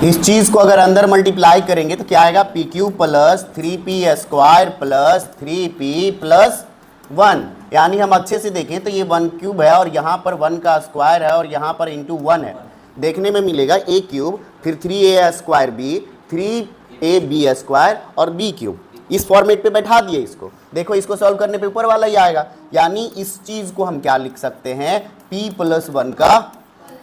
इस चीज को अगर अंदर मल्टीप्लाई करेंगे तो क्या आएगा, P cube plus 3p square plus 3p plus 1। यानी हम अच्छे से देखें तो ये 1 क्यूब है और यहाँ पर 1 का स्क्वायर है और यहाँ पर इंटू 1 है। देखने में मिलेगा a क्यूब फिर 3a square b 3ab square और b क्यूब। इस फॉर्मेट पे बैठा दिए इसको। देखो इसको सॉल्व करने पे ऊपर वाला ही आएगा। यानी इस चीज को हम क्या लिख सकते हैं, p प्लस 1 का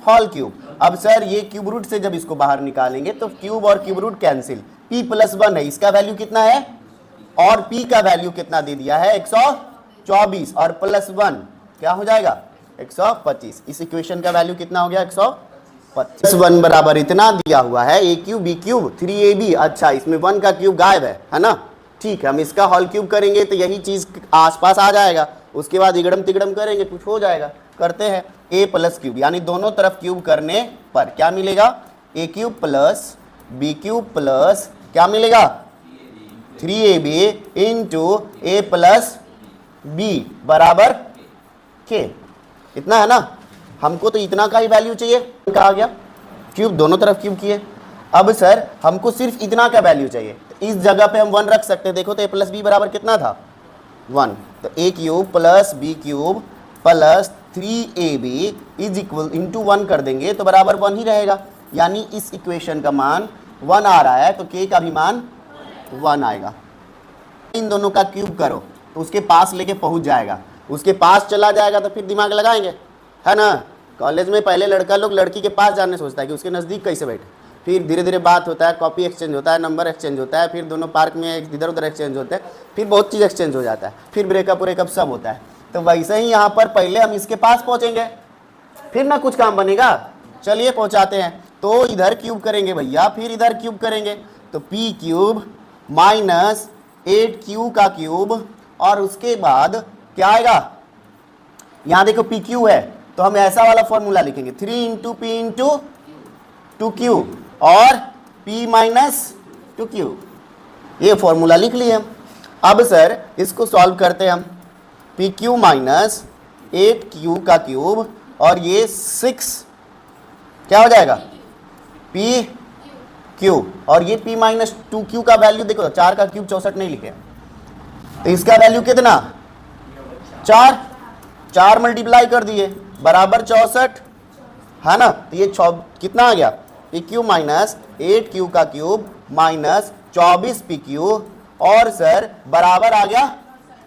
होल क्यूब। अब सर ये क्यूब रूट से जब इसको बाहर निकालेंगे तो क्यूब और cube root cancel, p plus 1 है, इसका वैल्यू कितना है और p का वैल्यू कितना दे दिया है 124 और प्लस 1 क्या हो जाएगा 125। इस इक्वेशन का वैल्यू कितना हो गया 125। 1 बराबर इतना दिया हुआ है a cube b cube 3ab। अच्छा इसमें 1 का क्यूब गायब है ना, ठीक है। हम इसका होल क्यूब करेंगे तो यही चीज आसपास आ जाएगा। उसके बाद इगड़म तिगड़म करेंगे कुछ हो जाएगा। करते हैं a प्लस क्यूब, यानी दोनों तरफ क्यूब करने पर क्या मिलेगा, a cube plus b cube plus क्या मिलेगा 3ab into a plus b बराबर k। इतना है ना, हमको तो इतना का ही वैल्यू चाहिए। कहा गया क्यूब दोनों तरफ क्यूब किए। अब सर हमको सिर्फ इतना का वैल्यू चाहिए, इस जगह पे हम 1 रख सकते हैं। देखो तो a प्लस b बराबर कितना था 1, तो a cube plus b cube plus 3ab is equal into 1 कर देंगे तो बराबर 1 ही रहेगा। यानी इस इक्वेशन का मान 1 आ रहा है तो k का भी मान 1 आएगा। इन दोनों का क्यूब करो तो उसके पास लेके पहुंच जाएगा, उसके पास चला जाएगा तो फिर दिमाग लगाएंगे, है ना। कॉलेज में पहले लड़का लोग लड़की के पास जाने सोचता है कि उसके नज़दीक कैसे बैठे, फिर धीरे धीरे बात होता है, कॉपी एक्सचेंज होता है, नंबर एक्सचेंज होता है, फिर दोनों पार्क में इधर उधर एक्सचेंज होते हैं, फिर बहुत चीज़ एक्सचेंज हो जाता है, फिर ब्रेकअप व्रेकअप सब होता है। तो वैसे ही यहाँ पर पहले हम इसके पास पहुँचेंगे फिर ना कुछ काम बनेगा। चलिए पहुँचाते हैं। तो इधर क्यूब करेंगे भैया, फिर इधर क्यूब करेंगे तो p क्यूब माइनस 8q का क्यूब और उसके बाद क्या आएगा, यहाँ देखो p क्यू है तो हम ऐसा वाला फॉर्मूला लिखेंगे 3 इंटू पी इंटू 2q और p माइनस 2q। ये फॉर्मूला लिख लिए हम। अब सर इसको सॉल्व करते हैं हम, पी क्यू माइनस 8q का क्यूब और ये 6 क्या हो जाएगा पी क्यू और ये p माइनस 2q का वैल्यू देखो 4 का क्यूब 64 नहीं लिखे तो इसका वैल्यू कितना 4 मल्टीप्लाई कर दिए बराबर 64 है ना। तो ये कितना आ गया पी क्यू माइनस 8q का क्यूब माइनस 24 पी क्यू और सर बराबर आ गया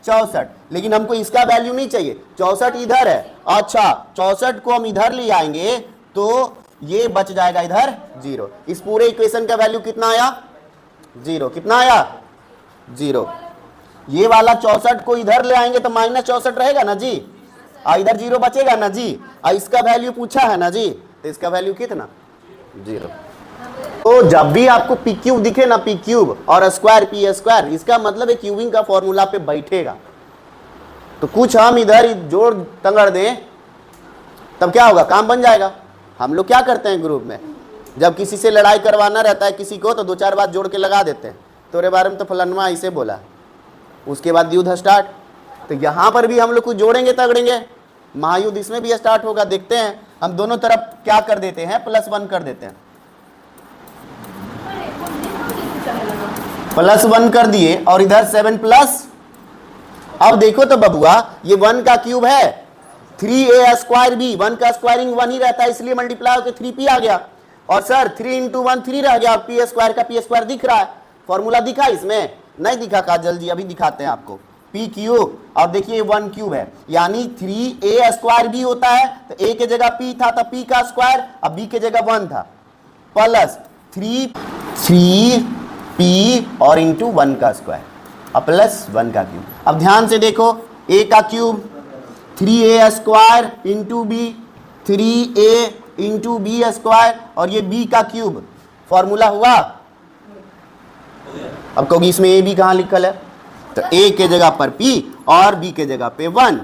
64। लेकिन हमको इसका वैल्यू नहीं चाहिए, 64 इधर है। अच्छा 64 को हम इधर ले आएंगे तो ये बच जाएगा इधर 0। इस पूरे इक्वेशन का वैल्यू कितना आया 0। कितना आया 0। ये वाला 64 को इधर ले आएंगे तो माइनस 64 रहेगा ना जी, इधर 0 बचेगा ना जी। इसका वैल्यू पूछा है ना जी, तो इसका वैल्यू कितना 0। तो जब भी आपको पी क्यूब दिखे ना, पी क्यूब और स्क्वायर पी स्क्वायर, इसका मतलब है क्यूबिंग का फॉर्मूला पे बैठेगा। तो कुछ हम इधर जोड़ तंगड़ दें तब क्या होगा, काम बन जाएगा। हम लोग क्या करते हैं ग्रुप में, जब किसी से लड़ाई करवाना रहता है किसी को तो 2-4 बात जोड़ के लगा देते हैं, तोरे बारे में तो फलानमा ऐसे बोला, उसके बाद युद्ध स्टार्ट। तो यहाँ पर भी हम लोग कुछ जोड़ेंगे तगड़ेंगे, महायुद्ध इसमें भी स्टार्ट होगा। देखते हैं हम दोनों तरफ क्या कर देते हैं, +1 कर देते हैं। +1 कर दिए और इधर 7 प्लस। अब देखो तो बबुआ ये 1 का क्यूब है 3a स्क्वायर b, 1 का स्क्वायरिंग 1 ही रहता है इसलिए मल्टीप्लाई होकर 3p आ गया। और सर 3 इंटू 1 3 रह गया और p स्क्वायर का p स्क्वायर दिख रहा है। फॉर्मूला दिखा इसमें नहीं दिखा, काजल जी अभी दिखाते हैं आपको। p क्यूब और देखिए 1 क्यूब है यानी 3a स्क्वायर b होता है तो a के जगह p था तो p का स्क्वायर, अब b के जगह 1 था प्लस 3p और इंटू 1 का स्क्वायर और प्लस 1 का क्यूब। अब ध्यान से देखो a का cube 3a square into b, 3a into b square और ये b का क्यूब फॉर्मूला हुआ। अब कहोगी इसमें a b कहाँ लिखल है, तो a के जगह पर p और b के जगह पे 1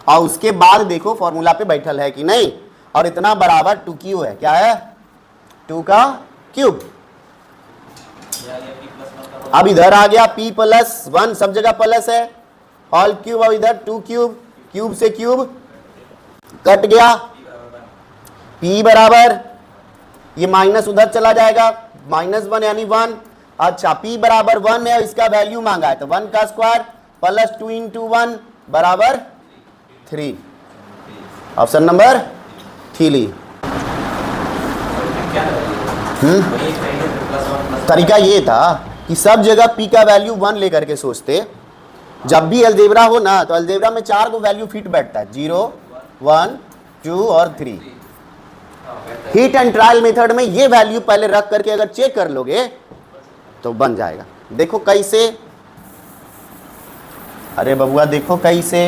और उसके बाद देखो फॉर्मूला पे बैठल है कि नहीं, और इतना बराबर 2q है। क्या है 2 का क्यूब। अब इधर आ गया p प्लस 1, सब जगह प्लस है, होल क्यूब और इधर 2 क्यूब, क्यूब से क्यूब कट गया, p बराबर ये माइनस उधर चला जाएगा, -1 यानी 1। अच्छा p बराबर 1 है, इसका वैल्यू मांगा है, तो 1 का स्क्वायर प्लस 2 इंटू 1 बराबर 3। Option number 3। तरीका ये था कि सब जगह p का वैल्यू 1 लेकर के सोचते। जब भी अलजेब्रा हो ना तो अलजेब्रा में 4 को वैल्यू फिट बैठता है, 0, 1, 2 और 3। हिट एंड ट्रायल मेथड में ये वैल्यू पहले रख करके अगर चेक कर लोगे तो बन जाएगा। देखो कैसे, अरे बबुआ देखो कैसे,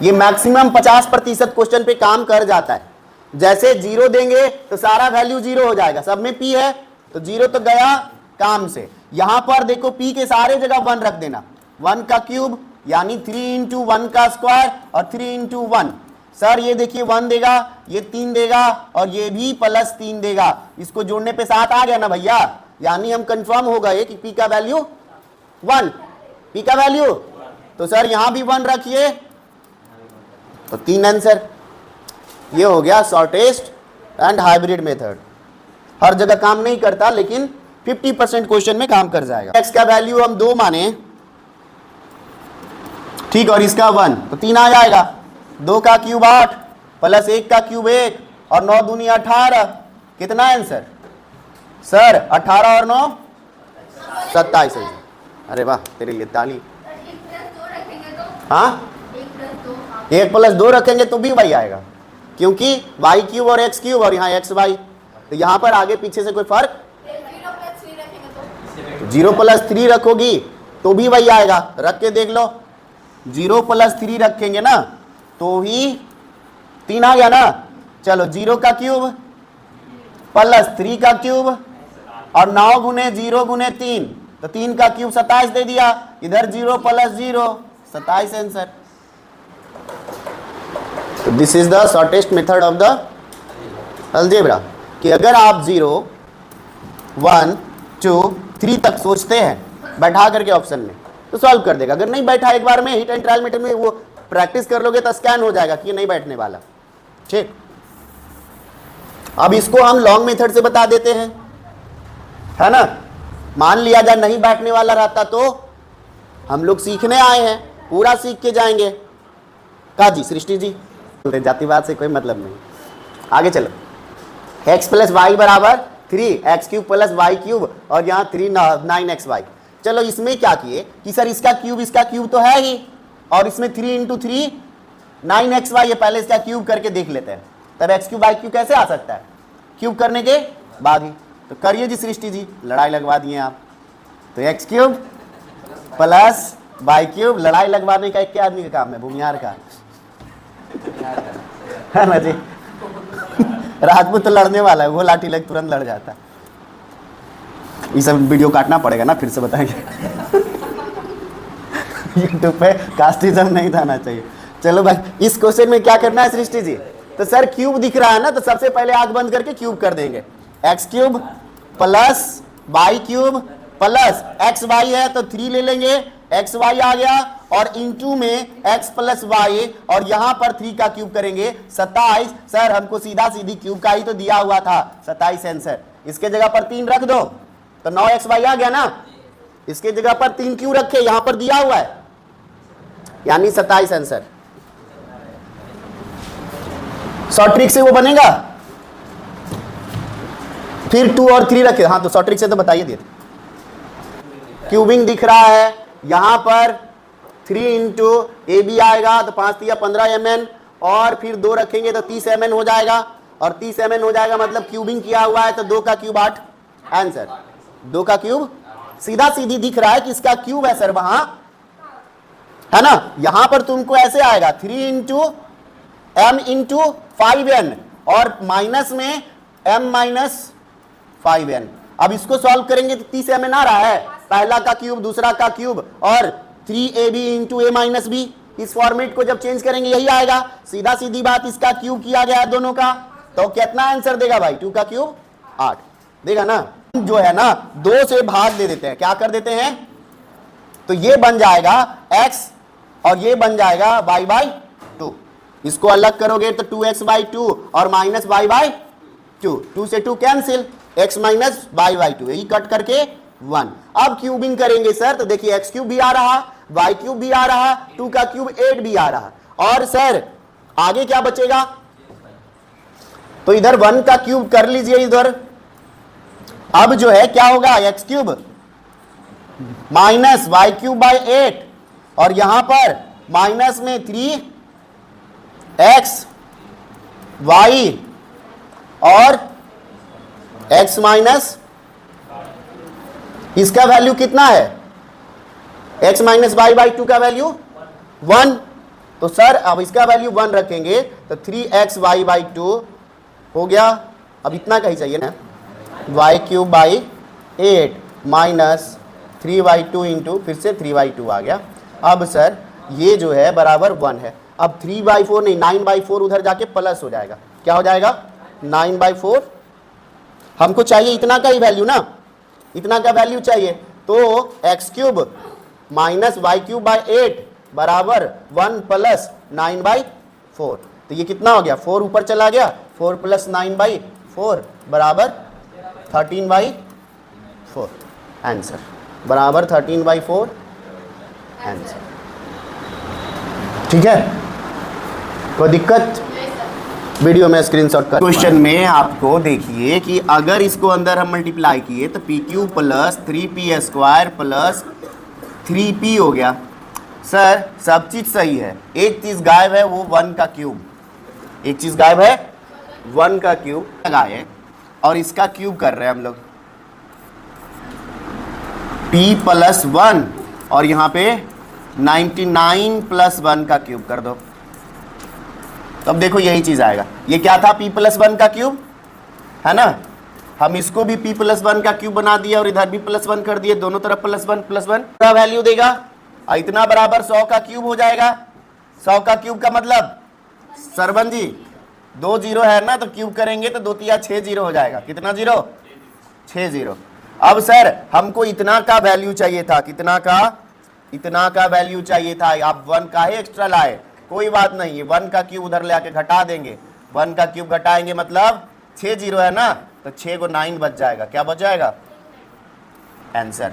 ये मैक्सिमम 50% क्वेश्चन पे काम कर जाता है। जैसे 0 देंगे तो सारा वैल्यू 0 हो जाएगा, सब में p है तो 0 तो गया काम से। यहां पर देखो p के सारे जगह 1 रख देना, 1 का क्यूब यानी 3 इंटू 1 का स्क्वायर और 3 इंटू 1। सर ये देखिए 1 देगा, ये 3 देगा और ये भी प्लस 3 देगा, इसको जोड़ने पे 7 आ गया ना भैया, यानी हम कंफर्म हो गए कि p का वैल्यू 1, p का वैल्यू। तो सर यहां भी 1 रखिए तो 3 आंसर। ये हो गया शॉर्टेस्ट एंड हाइब्रिड मेथड। हर जगह काम नहीं करता लेकिन 50% क्वेश्चन में काम कर जाएगा। x का वैल्यू हम 2 माने, ठीक, और इसका 1 तो 3 आ जाएगा। 2 का क्यूब 8 प्लस 1 का क्यूब 1 और 9 दूनी 18, कितना आंसर सर? 18 और 9 27। अरे वाह, तेरे लिए ताली। हाँ, 1 प्लस 2 रखेंगे तो भी वही आएगा, क्योंकि वाई क्यूब और एक्स क्यूब और यहाँ एक्स वाई, तो यहाँ पर आगे पीछे से कोई फर्क। 0 प्लस 3 रखोगी तो भी वही आएगा, रख के देख लो। 0 प्लस 3 रखेंगे ना तो ही 3 आ गया ना। चलो 0 का क्यूब प्लस 3 का क्यूब और 9 गुने 0 गुने 3, तो 3 का क्यूब 27 दे दिया। इधर 0 plus 0 27 answer. This is the shortest method of the algebra, कि अगर आप 0, 1, 2, 3 तक सोचते हैं बैठा करके ऑप्शन में तो सॉल्व कर देगा। अगर नहीं बैठा एक बार में हिट एंड ट्रायल मेथड में वो प्रैक्टिस कर लोगे तो स्कैन हो जाएगा कि ये नहीं बैठने वाला। ठीक, अब इसको हम लॉन्ग मेथड से बता देते हैं, है ना। मान लिया जाए नहीं बैठने वाला रहता तो हम लोग सीखने आए हैं, पूरा सीख के जाएंगे। का जी सृष्टि जी, जातिवाद से कोई मतलब नहीं। आगे चलो, x प्लस वाई बराबर 3x cube plus Y cube और यहाँ 3 9xy। चलो इसमें क्या किए कि सर इसका क्यूब तो है ही, और इसमें 3 इंटू 3 9xy, ये पहले इसका क्यूब करके देख लेते हैं, तब x क्यूब वाई क्यूब कैसे आ सकता है? क्यूब करने के बाद ही। तो करिए जी सृष्टि जी, लड़ाई लगवा दिए आप। तो x cube plus Y cube, लड़ाई लगवाने का एक क्या आदमी का काम है? भूमियार का, है ना जी। राजपूत तो लड़ने वाला है, वो लाठी लग तुरंत लड़ जाता है। ये सब वीडियो काटना पड़ेगा ना, फिर से बताएंगे। यूट्यूब पे कास्टिज्म नहीं आना चाहिए। चलो भाई, इस क्वेश्चन में क्या करना है सृष्टि जी? तो सर क्यूब दिख रहा है ना, तो सबसे पहले आंख बंद करके क्यूब कर देंगे। X cube plus Y cube plus X Y है तो 3 ले लेंगे, एक्स वाई आ गया, और इंटू में x प्लस वाई और यहां पर 3 का क्यूब करेंगे 27। सर हमको सीधा सीधी क्यूब का ही तो दिया हुआ था, 27 आंसर। इसके जगह पर 3 रख दो तो 9xy आ गया ना। इसके जगह पर 3 क्यों रखे? यहां पर दिया हुआ है, यानी 27 आंसर। शॉर्ट ट्रिक से वो बनेगा। फिर 2 और 3 रखे, हाँ तो शॉर्ट ट्रिक से तो बताइए दे। क्यूबिंग दिख रहा है यहां पर 3 इंटू ए बी आएगा तो 5 या 15 mn, और फिर 2 रखेंगे तो 30 mn हो जाएगा, और 30 mn हो जाएगा मतलब क्यूबिंग किया हुआ है तो 2 का क्यूब 8 आंसर। 2 का क्यूब सीधा सीधी दिख रहा है कि इसका क्यूब है सर वहां, है ना। यहां पर तुमको ऐसे आएगा 3 इंटू m इंटू 5n और माइनस में m माइनस 5n। अब इसको सॉल्व करेंगे तो 30 mn आ रहा है, पहला का क्यूब दूसरा का क्यूब और 3ab into a minus B. इस फॉर्मेट को जब चेंज करेंगे यही आएगा। सीधा सीधी बात, इसका क्यूब किया गया है दोनों का, तो कितना आंसर देगा भाई? 2 का क्यूब 8 देगा ना। जो है ना 2 से भाग दे देते हैं, क्या कर देते हैं, तो ये बन जाएगा x और ये बन जाएगा y/2। इसको अलग करोगे तो 2x/2 और माइनस y/2 2 से 2 cancel, x minus Y by 2, यही कट करके 1। अब क्यूबिंग करेंगे सर तो देखिए x क्यूब भी आ रहा, y क्यूब भी आ रहा, 2 का क्यूब 8 भी आ रहा, और सर आगे क्या बचेगा, तो इधर 1 का क्यूब कर लीजिए इधर। अब जो है क्या होगा, x cube minus Y cube by 8, और यहां पर माइनस में 3x y और x माइनस, इसका वैल्यू कितना है, x माइनस वाई बाई 2 का वैल्यू 1, तो सर अब इसका वैल्यू 1 रखेंगे तो 3x y बाई 2 हो गया। अब इतना का ही चाहिए ना, y cube by 8 minus 3y2 into फिर से 3y2 आ गया। अब सर ये जो है बराबर 1 है। अब 3/4 नहीं 9/4 उधर जाके प्लस हो जाएगा, क्या हो जाएगा 9/4, हमको चाहिए इतना का ही वैल्यू ना, इतना का वैल्यू चाहिए, तो x cube minus Y cube by 8 बराबर 1 प्लस 9/4, तो ये कितना हो गया, 4 ऊपर चला गया, 4 प्लस 9/4 बराबर 13/4, आंसर बराबर 13/4 आंसर। ठीक है, कोई दिक्कत, वीडियो में स्क्रीनशॉट कर। क्वेश्चन में आपको देखिए कि अगर इसको अंदर हम मल्टीप्लाई किए तो P Q plus 3p square plus 3p हो गया। सर सब चीज सही है, एक चीज गायब है, वो 1 का क्यूब, एक चीज गायब है 1 का क्यूब लगाए, और इसका क्यूब कर रहे हैं हम लोग p प्लस 1, और यहाँ पे 99 प्लस 1 का क्यूब कर दो, तब देखो यही चीज आएगा। ये क्या था, p प्लस 1 का क्यूब है ना, हम इसको भी p प्लस 1 का क्यूब बना दिया और इधर भी प्लस 1 कर दिए, दोनों तरफ प्लस 1 प्लस 1 का वैल्यू देगा, और इतना बराबर 100 का क्यूब हो जाएगा। 100 का क्यूब का मतलब सरवन जी 2 जीरो है ना, तो क्यूब करेंगे तो 2 तिया 6 जीरो हो जाएगा, कितना जीरो, 6 जीरो। अब सर हमको इतना का वैल्यू चाहिए था, कितना का, इतना का वैल्यू चाहिए था, आप 1 का ही एक्स्ट्रा लाए, कोई बात नहीं है, 1 का क्यूब उधर ले आके घटा देंगे, 1 का क्यूब घटाएंगे मतलब 6 जीरो है ना, तो 6 को 9 बच जाएगा, क्या बच जाएगा आंसर।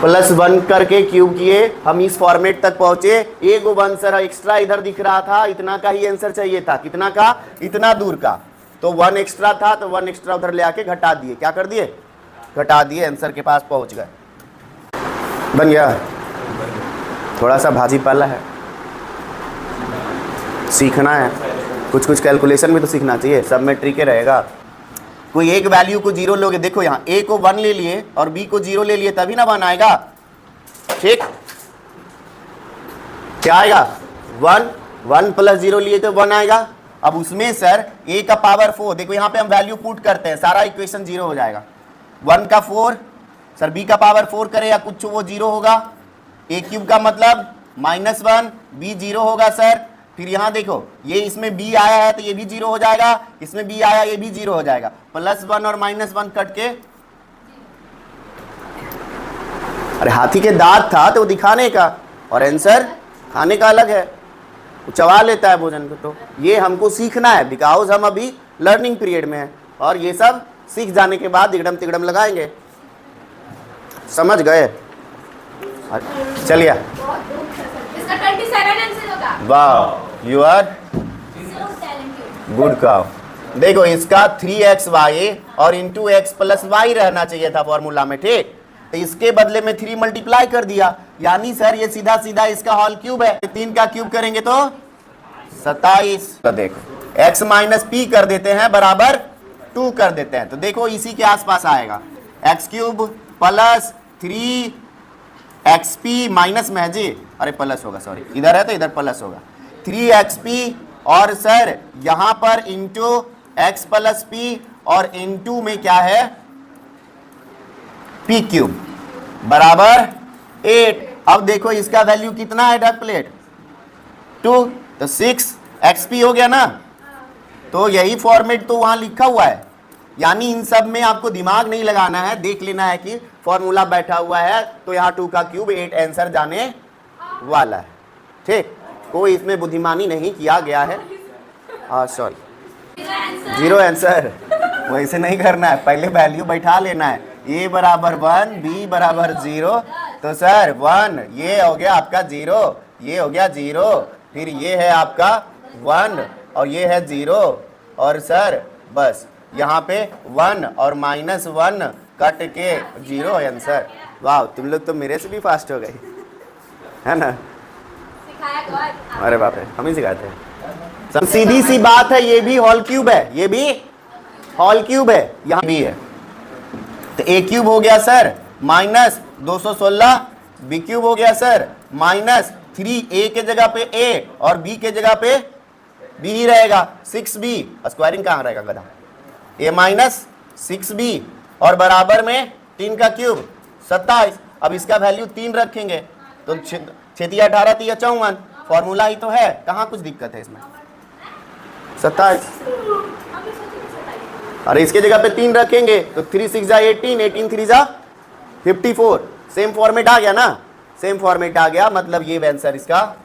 प्लस 1 करके क्यूब किए, हम इस फॉर्मेट तक पहुंचे, एक 1 सर एक्स्ट्रा इधर दिख रहा था, इतना का ही आंसर चाहिए था, कितना का, इतना दूर का, तो 1 एक्स्ट्रा था, तो 1 एक्स्ट्रा उधर ले आके घटा दिए, क्या कर दिए, घटा दिए, आंसर के पास पहुंच गए। बन गया, थोड़ा सा भाजी पाला है, सीखना है, कुछ कुछ कैलकुलेशन भी तो सीखना चाहिए, सब में ट्रिक रहेगा। कोई एक वैल्यू को 0 लोगे, देखो यहाँ a को 1 ले लिए और b को 0 ले लिए, तभी ना 1 आएगा, ठीक, क्या आएगा 1, 1 प्लस 0 लिए तो 1 आएगा। अब उसमें सर a का पावर 4, देखो यहाँ पे हम वैल्यू पुट करते हैं, सारा इक्वेशन 0 हो जाएगा, 1 का 4, सर b का पावर 4 करे या कुछ वो 0 होगा, a क्यूब का मतलब -1, b 0 होगा सर, फिर यहाँ देखो ये इसमें b आया है तो ये भी 0 हो जाएगा, इसमें b आया ये भी 0 हो जाएगा, +1 और -1 कट के, अरे हाथी के दांत था तो दिखाने का और आंसर खाने का अलग है, चबा लेता है भोजन को, तो ये हमको सीखना है, बिकॉज हम अभी लर्निंग पीरियड में हैं, और ये सब सीख जाने के बाद तिगड़म तिगड़म लगाएंगे, समझ गए, चलिए, वाह यू आर गुड काउ। देखो इसका 3xy और इंटू x प्लस वाई रहना चाहिए था फॉर्मूला में, ठीक, तो इसके बदले में 3 मल्टीप्लाई कर दिया, यानी सर ये सीधा सीधा इसका होल क्यूब है, 3 का क्यूब करेंगे तो 27, तो देखो x माइनस पी कर देते हैं बराबर 2 कर देते हैं, तो देखो इसी के आसपास आएगा, x cube plus 3xp minus में है जी, अरे प्लस होगा, सॉरी इधर है तो इधर प्लस होगा, 3xp और सर यहां पर इंटू x प्लस p और इंटू में क्या है p क्यूब बराबर 8। अब देखो इसका वैल्यू कितना है डक प्लेट 2, तो 6xp हो गया ना, तो यही फॉर्मेट तो वहां लिखा हुआ है, यानी इन सब में आपको दिमाग नहीं लगाना है, देख लेना है कि फॉर्मूला बैठा हुआ है, तो यहाँ 2 का क्यूब 8 आंसर जाने वाला है, ठीक, कोई इसमें बुद्धिमानी नहीं किया गया है, हाँ सॉरी जीरो आंसर, वैसे नहीं करना है, पहले वैल्यू बैठा लेना है। ए बराबर 1, बी बराबर 0, तो सर 1 ये हो गया आपका 0, ये हो गया 0, फिर ये है आपका 1 और ये है 0, और सर बस यहाँ पे 1 और -1 कट के 0 है आंसर। वाह, तुम लोग तो मेरे से भी फास्ट हो गए, है ना? अरे बाप रे, हम ही सिखाते हैं। सीधी सी बात है, ये भी होल क्यूब है, ये भी होल क्यूब है, यहाँ भी है, तो ए क्यूब हो गया सर -216, बी क्यूब हो गया सर -3, ए के जगह पे ए और बी के जगह पे बी ही रहेगा, 6b, स्क्वायरिंग कहाँ रहेगा गधा, ए -6b और बराबर में 3 का क्यूब 27। अब इसका वैल्यू 3 रखेंगे तो 6 18 3 54, फॉर्मूला ही तो है, कहाँ कुछ दिक्कत है इसमें, 27। अरे इसके जगह पे 3 रखेंगे तो 3 6 जा 18, 18 3 जा 54, सेम फॉर्मेट आ गया ना, सेम फॉर्मेट आ गया, मतलब ये आंसर इसका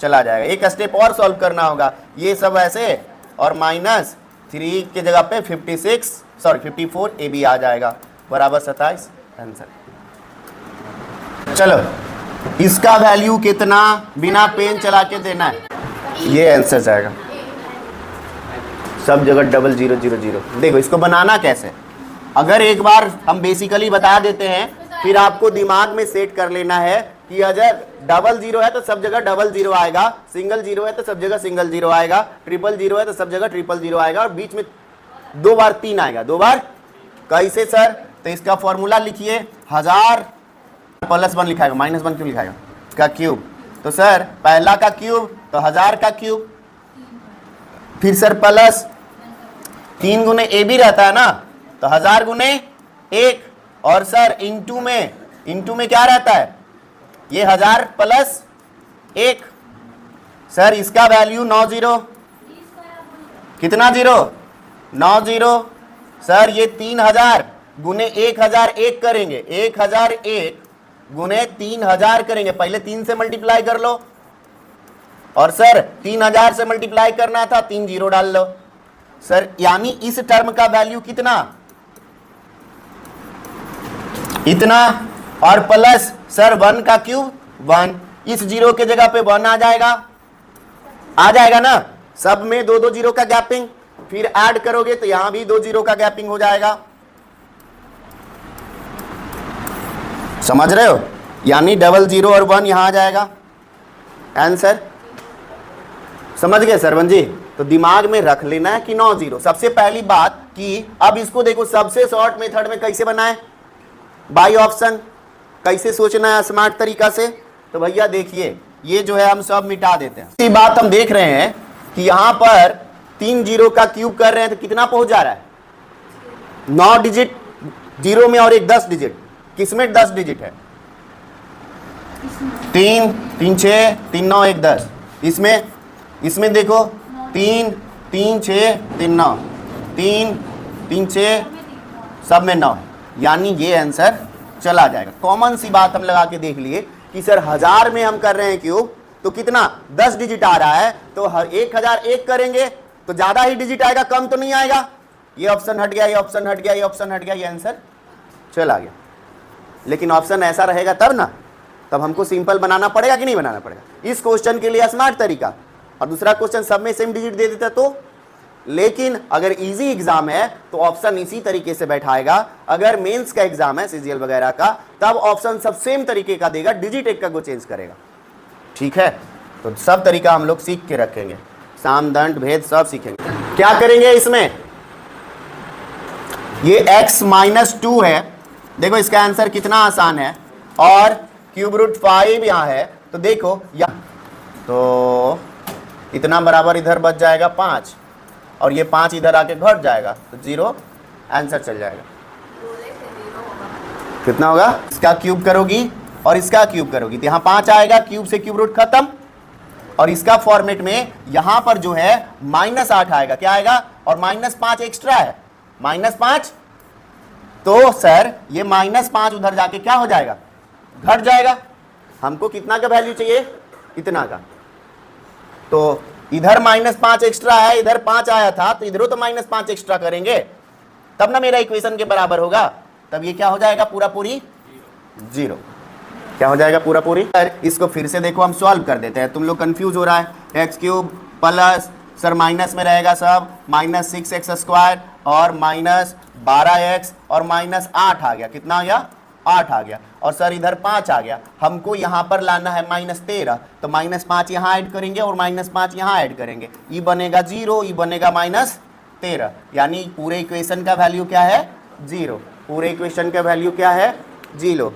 चला जाएगा। एक स्टेप और सॉल्व करना होगा, ये सब ऐसे और -3 के जगह पे 54 ए बी आ जाएगा, बराबर 27 आंसर। चलो इसका वैल्यू कितना बिना पेन चला के देना है, ये आंसर जाएगा, सब जगह 0000। देखो इसको बनाना कैसे, अगर एक बार हम बेसिकली बता देते हैं, फिर आपको दिमाग में सेट कर लेना है कि अगर 00 है तो सब जगह 00 आएगा, सिंगल 0 है तो सब जगह सिंगल 0 आएगा, 000 है तो सब जगह 000 आएगा, और बीच में 2 बार 3 आएगा, 2 बार। कैसे सर? तो इसका फॉर्मूला लिखिए, 1000 +1 लिखाएगा, -1 क्यों लिखाएगा, का क्यूब, तो सर पहला का क्यूब तो 1000 का क्यूब, फिर सर प्लस 3 गुने ए भी रहता है ना, तो 1000 गुने 1, और सर इंटू में क्या रहता है, ये 1000 + 1, सर इसका वैल्यू 90, कितना 0, 90, सर ये 3000 गुने 1001 करेंगे, 1001 गुने 3000 करेंगे, पहले 3 से मल्टीप्लाई कर लो, और सर 3000 से मल्टीप्लाई करना था, 3 0 डाल लो, सर यानी इस टर्म का वैल्यू कितना, इतना, और प्लस सर 1 का क्यूब 1, इस 0 के जगह पे 1 आ जाएगा ना, सब में 2 0 का गैपिंग, फिर ऐड करोगे तो यहां भी 2 0 का गैपिंग हो जाएगा, समझ रहे हो, यानी 00 और 1 यहां आ जाएगा आंसर। समझ गए सरवन जी? तो दिमाग में रख लेना है कि 90। सबसे पहली बात कि अब इसको देखो, सबसे शॉर्ट मेथड में कैसे बनाए, बाई ऑप्शन, कैसे सोचना है स्मार्ट तरीका से, तो भैया देखिए ये जो है हम सब मिटा देते हैं। इसी बात हम देख रहे हैं कि यहां पर 3 0 का क्यूब कर रहे हैं तो कितना पहुंच जा रहा है, 9 डिजिट 0 में, और एक 10 डिजिट, किसमें 10 डिजिट है, 3 3 6 3 9 1 10, इसमें देखो 3 3 6 3 9, 3 3 6 सब में 9, यानी ये आंसर चला जाएगा। कॉमन सी बात हम लगा के देख लिए कि सर 1000 में हम कर रहे हैं क्यूब, तो कितना 10 डिजिट आ रहा है, तो 1001 करेंगे तो ज्यादा ही डिजिट आएगा, कम तो नहीं आएगा, ये ऑप्शन हट गया, ये ऑप्शन हट गया, ये ऑप्शन हट गया, ये आंसर चला गया। लेकिन ऑप्शन ऐसा रहेगा तब ना, तब हमको सिंपल बनाना पड़ेगा कि नहीं बनाना पड़ेगा, इस क्वेश्चन के लिए स्मार्ट तरीका, और दूसरा क्वेश्चन सब में सेम डिजिट दे देता तो। लेकिन अगर इजी एग्जाम है तो ऑप्शन इसी तरीके से बैठाएगा, अगर मेंस का एग्जाम है सीजीएल वगैरह का, तब ऑप्शन सब सेम तरीके का देगा, डिजिट एक का को चेंज करेगा, ठीक है। तो सब तरीका हम लोग सीख के रखेंगे, साम दंड भेद सब सीखेंगे। क्या करेंगे इसमें, ये x -2 है, देखो इसका आंसर कितना आसान है, और क्यूब रूट 5 यहाँ है, तो देखो यहाँ तो इतना बराबर इधर बच जाएगा 5, और ये 5 इधर आके घट जाएगा तो 0 आंसर चल जाएगा। कितना होगा, इसका क्यूब करोगी और इसका क्यूब करोगी तो यहाँ 5 आएगा, क्यूब से क्यूब रूट खत्म, और इसका फॉर्मेट में यहाँ पर जो है -8 आएगा, क्या आएगा, और -5 एक्स्ट्रा है, -5, तो सर ये -5 उधर जाके क्या हो जाएगा, घट जाएगा। हमको कितना का वैल्यू चाहिए, इतना का, तो इधर -5 एक्स्ट्रा है, इधर 5 आया था, तो इधरों तो -5 एक्स्ट्रा करेंगे तब ना मेरा इक्वेशन के बराबर होगा। तब ये क्या हो जाएगा, पूरा पूरी 0। क्या हो जाएगा, पूरा पूरी। इसको फिर से देखो, हम सॉल्व कर देते हैं, तुम लोग कंफ्यूज हो रहा है। x³ प्लस, सर माइनस में रहेगा सब, -6x² और -12x और -8 आ गया। कितना आ गया, 8 आ गया। और सर इधर 5 आ गया, हमको यहाँ पर लाना है -13, तो -5 यहाँ ऐड करेंगे और -5 यहाँ ऐड करेंगे, ये बनेगा 0, ये बनेगा -13, यानी पूरे इक्वेशन का वैल्यू क्या है, 0। पूरे इक्वेशन का वैल्यू क्या है, 0।